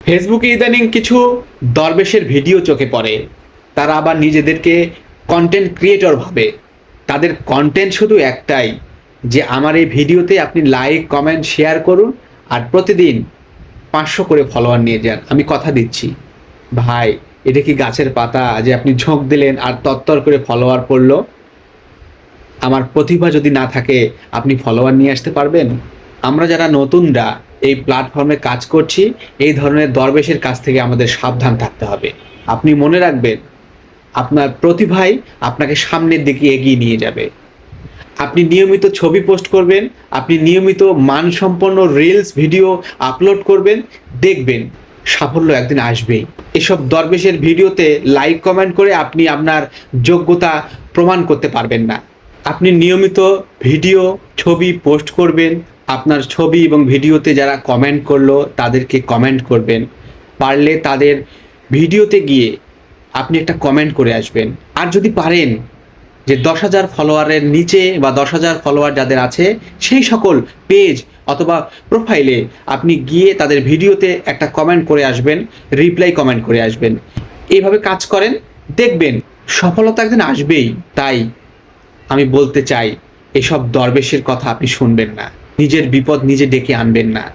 ফেসবুকে ইদানিং কিছু দরবেশের ভিডিও চোখে পড়ে। তারা আবার নিজেদেরকে কন্টেন্ট ক্রিয়েটর ভাবে। তাদের কন্টেন্ট শুধু একটাই, যে আমার এই ভিডিওতে আপনি লাইক কমেন্ট শেয়ার করুন আর প্রতিদিন 500 করে ফলোয়ার নিয়ে যান। আমি কথা দিচ্ছি ভাই, এটা কি গাছের পাতা যে আপনি ঝোঁক দিলেন আর তত্তর করে ফলোয়ার পড়লো? আমার প্রতিভা যদি না থাকে আপনি ফলোয়ার নিয়ে আসতে পারবেন? আমরা যারা নতুনরা এই প্ল্যাটফর্মে কাজ করছি, এই ধরনের দরবেশের কাছ থেকে আমাদের সাবধান থাকতে হবে। আপনি মনে রাখবেন, আপনার প্রতিভাই আপনাকে সামনের দিকে এগিয়ে নিয়ে যাবে। আপনি নিয়মিত ছবি পোস্ট করবেন, আপনি নিয়মিত মানসম্পন্ন রিলস ভিডিও আপলোড করবেন, দেখবেন সাফল্য একদিন আসবেই। এসব দরবেশের ভিডিওতে লাইক কমেন্ট করে আপনি আপনার যোগ্যতা প্রমাণ করতে পারবেন না। আপনি নিয়মিত ভিডিও ছবি পোস্ট করবেন, আপনার ছবি এবং ভিডিওতে যারা কমেন্ট করলো তাদেরকে কমেন্ট করবেন, পারলে তাদের ভিডিওতে গিয়ে আপনি একটা কমেন্ট করে আসবেন। আর যদি পারেন যে 10,000 ফলোয়ারের নিচে বা 10,000 ফলোয়ার যাদের আছে সেই সকল পেজ অথবা প্রোফাইলে আপনি গিয়ে তাদের ভিডিওতে একটা কমেন্ট করে আসবেন, রিপ্লাই কমেন্ট করে আসবেন। এইভাবে কাজ করেন, দেখবেন সফলতা একদিন আসবেই। তাই আমি বলতে চাই, এসব দরবেশের কথা আপনি শুনবেন না, নিজের বিপদ নিজে ডেকে আনবেন না।